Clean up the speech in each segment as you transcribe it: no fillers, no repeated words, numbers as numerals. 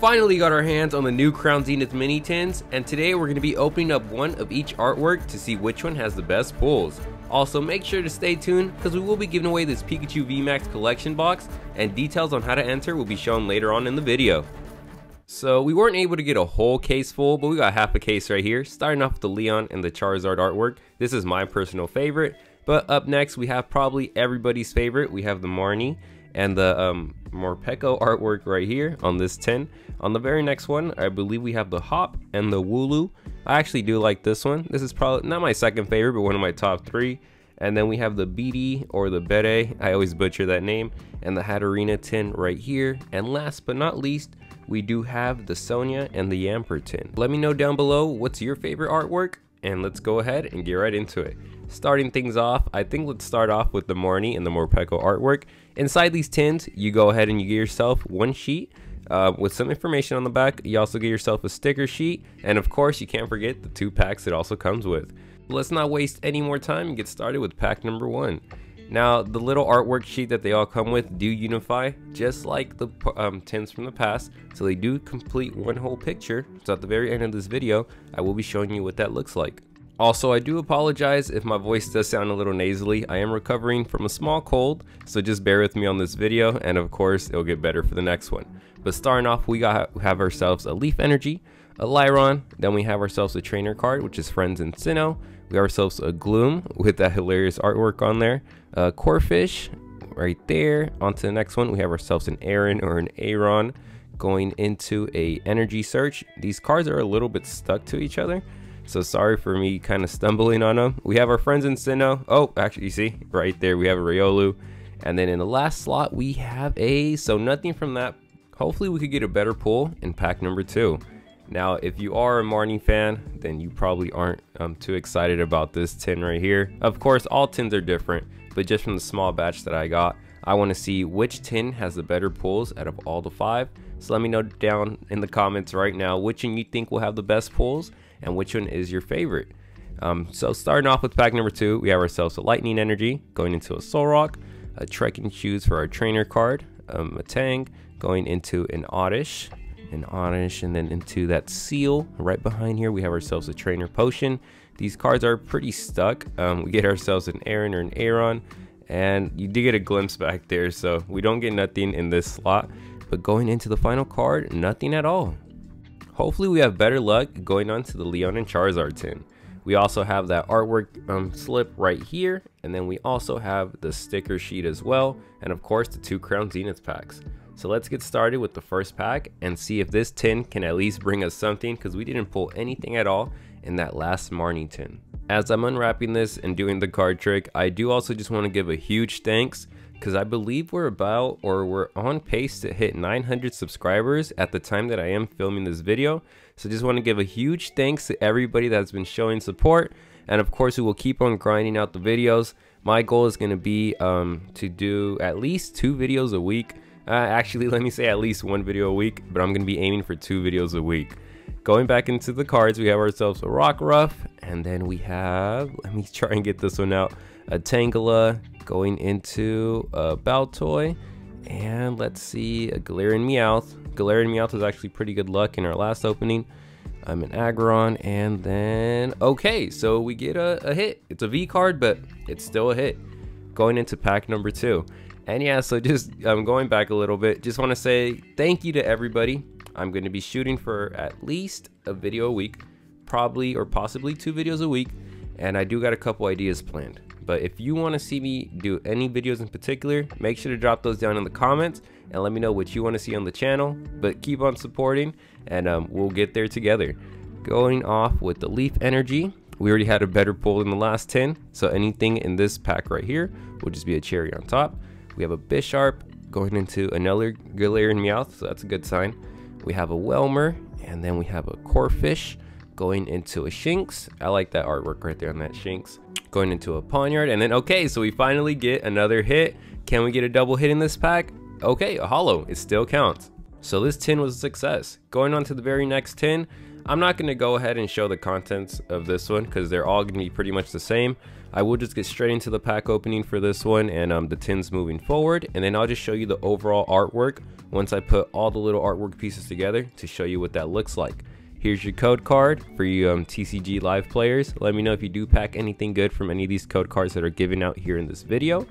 finally got our hands on the new Crown Zenith mini tins, and today we're going to be opening up one of each artwork to see which one has the best pulls. Also, make sure to stay tuned because we will be giving away this Pikachu VMAX Collection Box, and details on how to enter will be shown later on in the video. So we weren't able to get a whole case full, but we got half a case right here, starting off with the Leon and the Charizard artwork. This is my personal favorite, but up next we have probably everybody's favorite. We have the Marnie and the Morpeko artwork right here on this tin. On the very next one, I believe we have the Hop and the Wooloo. I actually do like this one. This is probably not my second favorite, but one of my top three. And then we have the BD or the Bede, I always butcher that name, and the Hatterena tin right here. And last but not least, we do have the Sonia and the Yamper tin. Let me know down below what's your favorite artwork, and let's go ahead and get right into it. Starting things off, I think let's start off with the Marnie and the Morpeko artwork. Inside these tins, you go ahead and you get yourself one sheet with some information on the back. You also get yourself a sticker sheet, and of course you can't forget the 2 packs it also comes with. Let's not waste any more time and get started with pack number 1. Now, the little artwork sheet that they all come with do unify, just like the tins from the past, so they do complete one whole picture. So at the very end of this video, I will be showing you what that looks like. Also, I do apologize if my voice does sound a little nasally. I am recovering from a small cold, so just bear with me on this video, and of course, it'll get better for the next one. But starting off, we have ourselves a Leaf Energy, a Lyron, then we have ourselves a trainer card, which is Friends and Sinnoh. We have ourselves a Gloom with that hilarious artwork on there, a Corphish right there. On to the next one, we have ourselves an Aaron or an Aaron going into a Energy Search. These cards are a little bit stuck to each other, so sorry for me kind of stumbling on them. We have our Friends in Sinnoh. Oh, actually, you see right there, we have a Riolu. And then in the last slot, we have a, so nothing from that. Hopefully we could get a better pull in pack number 2. Now, if you are a Marnie fan, then you probably aren't too excited about this tin right here. Of course, all tins are different, but just from the small batch that I got, I want to see which tin has the better pulls out of all the 5. So let me know down in the comments right now which one you think will have the best pulls and which one is your favorite. So starting off with pack number 2, we have ourselves a Lightning Energy going into a Solrock, a Trekking Shoes for our trainer card, a Tang going into an Oddish, and then into that Seal. Right behind here we have ourselves a Trainer Potion. These cards are pretty stuck. We get ourselves an Aaron or an Aaron, and you do get a glimpse back there, so we don't get nothing in this slot. But going into the final card, nothing at all. Hopefully we have better luck going on to the Leon and Charizard tin. We also have that artwork slip right here, and then we also have the sticker sheet as well, and of course the 2 Crown Zenith packs. So let's get started with the first pack and see if this tin can at least bring us something, because we didn't pull anything at all in that last Marnie tin. As I'm unwrapping this and doing the card trick, I do also just want to give a huge thanks, because I believe we're on pace to hit 900 subscribers at the time that I am filming this video. So just want to give a huge thanks to everybody that's been showing support, and of course we will keep on grinding out the videos. My goal is going to be to do at least 2 videos a week. Actually, let me say at least 1 video a week, but I'm going to be aiming for 2 videos a week. Going back into the cards, we have ourselves a Rockruff, and then we have, let me try and get this one out, a Tangela going into a Baltoy, and let's see, a Galarian Meowth. Galarian Meowth was actually pretty good luck in our last opening. An Aggron, and then, okay, so we get a hit. It's a V card, but it's still a hit. Going into pack number 2. And yeah, so just going back a little bit, just want to say thank you to everybody. I'm going to be shooting for at least a video a week, probably or possibly 2 videos a week, and I do got a couple ideas planned. But if you want to see me do any videos in particular, make sure to drop those down in the comments and let me know what you want to see on the channel. But keep on supporting, and we'll get there together. Going off with the Leaf Energy, we already had a better pull in the last 10, so anything in this pack right here will just be a cherry on top. We have a Bisharp going into another Galarian Meowth, so that's a good sign. We have a Welmer, and then we have a Corphish going into a Shinx. I like that artwork right there on that Shinx. Going into a Pawniard, and then okay, so we finally get another hit. Can we get a double hit in this pack? Okay, a holo, it still counts. So this tin was a success. Going on to the very next tin, I'm not going to go ahead and show the contents of this one because they're all going to be pretty much the same. I will just get straight into the pack opening for this one and the tins moving forward, and then I'll just show you the overall artwork once I put all the little artwork pieces together to show you what that looks like. Here's your code card for you TCG live players. Let me know if you do pack anything good from any of these code cards that are given out here in this video.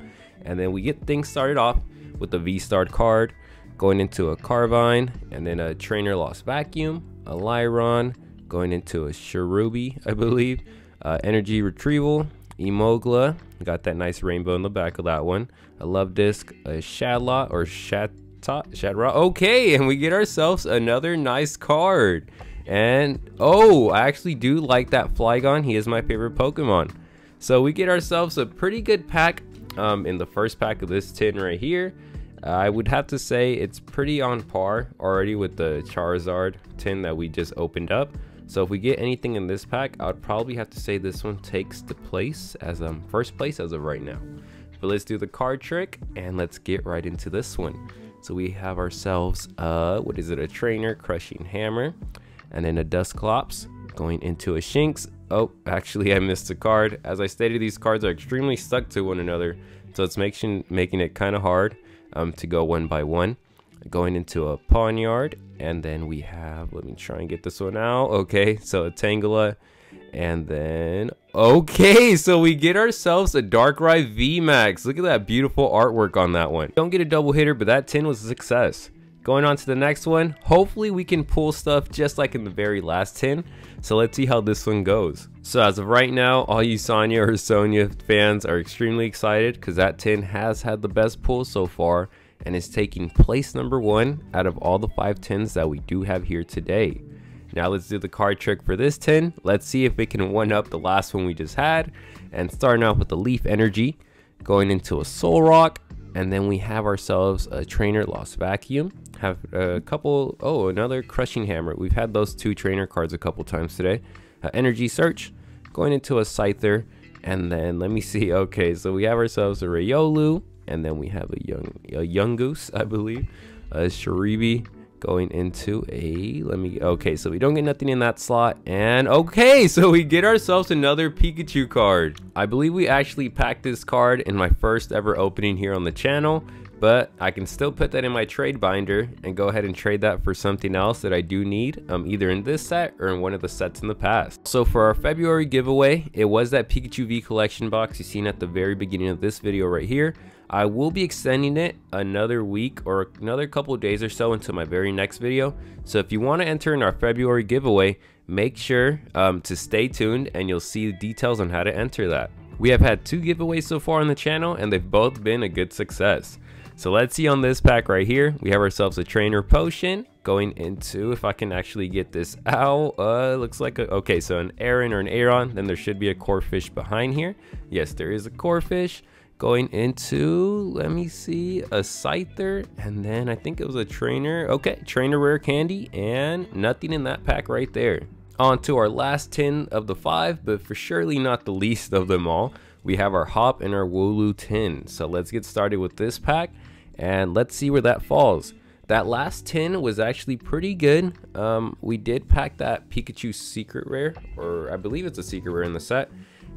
And then we get things started off with the V-Star card, going into a Carvine, and then a Trainer Lost Vacuum, a Lyron, going into a Cherubi, I believe, Energy Retrieval, Emogla, got that nice rainbow in the back of that one, a Love Disc, a Shadlot or Shadrot. Okay, and we get ourselves another nice card. And oh, I actually do like that Flygon. He is my favorite Pokemon. So we get ourselves a pretty good pack in the first pack of this tin right here. I would have to say it's pretty on par already with the Charizard tin that we just opened up. So if we get anything in this pack, I would probably have to say this one takes the place as first place as of right now. But let's do the card trick and let's get right into this one. So we have ourselves what is it, a Trainer Crushing Hammer, and then a Dusclops going into a Shinx. Oh, actually I missed a card. As I stated, these cards are extremely stuck to one another, so it's making it kind of hard to go one by one. Going into a Pawniard, and then we have, let me try and get this one out. Okay, so a Tangela, and then okay, so we get ourselves a Darkrai VMAX. Look at that beautiful artwork on that one. Don't get a double hitter, but that tin was a success. Going on to the next one, hopefully we can pull stuff just like in the very last tin. So let's see how this one goes. So as of right now, all you Sonya or Sonya fans are extremely excited because that tin has had the best pull so far and is taking place number 1 out of all the 5 tins that we do have here today. Now let's do the card trick for this tin. Let's see if it can one up the last one we just had. And starting off with the Leaf Energy, going into a Solrock, and then we have ourselves a Trainer Lost Vacuum. Have a couple, oh, another Crushing Hammer. We've had those 2 trainer cards a couple times today. Energy Search, going into a Scyther, and then let me see. Okay, so we have ourselves a Riolu, and then we have a young Goose, I believe, a Cherubi, going into a, okay, so we don't get nothing in that slot, and okay, so we get ourselves another Pikachu card. I believe we actually packed this card in my first ever opening here on the channel, but I can still put that in my trade binder and go ahead and trade that for something else that I do need, either in this set or in one of the sets in the past. So for our February giveaway, it was that Pikachu V collection box you seen at the very beginning of this video right here. I will be extending it another week or another couple days or so until my very next video. So if you want to enter in our February giveaway, make sure to stay tuned and you'll see the details on how to enter that. We have had 2 giveaways so far on the channel and they've both been a good success. So let's see on this pack right here, we have ourselves a Trainer Potion going into, if I can actually get this out, looks like okay, so an Aron or an Aron, then there should be a Corphish behind here. Yes, there is a Corphish. Going into, let me see, a Scyther, and then I think it was a Trainer. Okay, Trainer Rare Candy, and nothing in that pack right there. On to our last tin of the 5, but for surely not the least of them all, we have our Hop and our Wooloo tin. So let's get started with this pack, and let's see where that falls. That last tin was actually pretty good. We did pack that Pikachu Secret Rare, or I believe it's a Secret Rare in the set.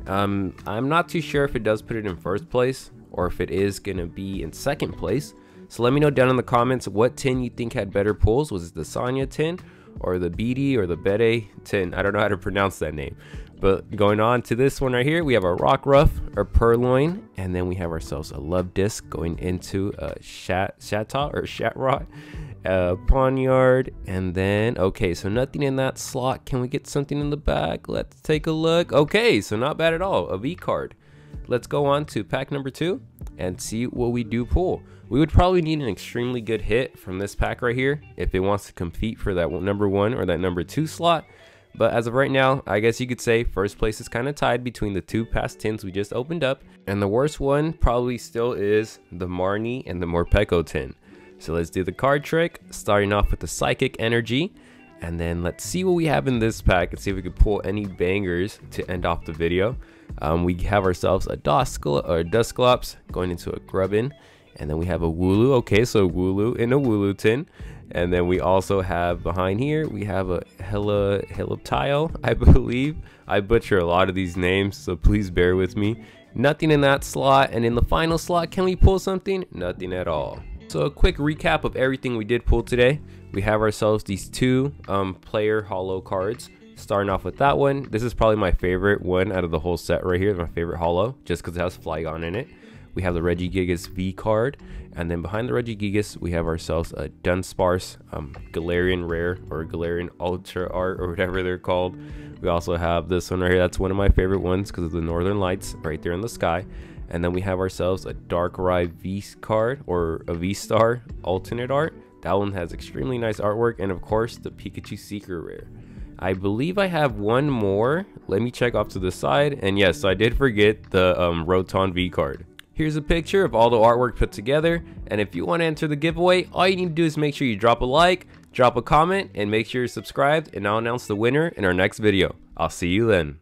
I'm not too sure if it does put it in first place or if it is gonna be in second place. So let me know down in the comments what tin you think had better pulls. Was it the Sonya tin or the BD or the Bede tin? I don't know how to pronounce that name. But going on to this one right here, we have a Rockruff, a Purloin, and then we have ourselves a Love Disc going into a Shatot or Shatrot, Pawniard, and then okay, so nothing in that slot. Can we get something in the back? Let's take a look. Okay, so not bad at all, a V card. Let's go on to pack number 2 and see what we do pull. We would probably need an extremely good hit from this pack right here if it wants to compete for that number 1 or that number 2 slot. But as of right now, I guess you could say first place is kind of tied between the 2 past tins we just opened up, and the worst one probably still is the Marnie and the Morpeko tin. So let's do the card trick, starting off with the Psychic Energy, and then let's see what we have in this pack and see if we can pull any bangers to end off the video. We have ourselves a Dusclops going into a Grubbin, and then we have a Wooloo. Okay, so Wooloo in a Wooloo tin. And then we also have behind here, we have a Heliptile, I believe. I butcher a lot of these names, so please bear with me. Nothing in that slot, and in the final slot, can we pull something? Nothing at all. So So a quick recap of everything we did pull today. We have ourselves these two player holo cards. Starting off with that one. This is probably my favorite one out of the whole set right here. My favorite holo, just because it has Flygon in it. We have the Regigigas V card, and then behind the Regigigas we have ourselves a Dunsparce Galarian Rare or Galarian Ultra Art or whatever they're called. We also have this one right here. That's one of my favorite ones because of the Northern Lights right there in the sky. And then we have ourselves a Darkrai V card or a V-Star alternate art. That one has extremely nice artwork, and of course the Pikachu Secret Rare. I believe I have one more. Let me check off to the side. And yes, so I did forget the Rotom V card. Here's a picture of all the artwork put together. And if you want to enter the giveaway, all you need to do is make sure you drop a like, drop a comment, and make sure you're subscribed. And I'll announce the winner in our next video. I'll see you then.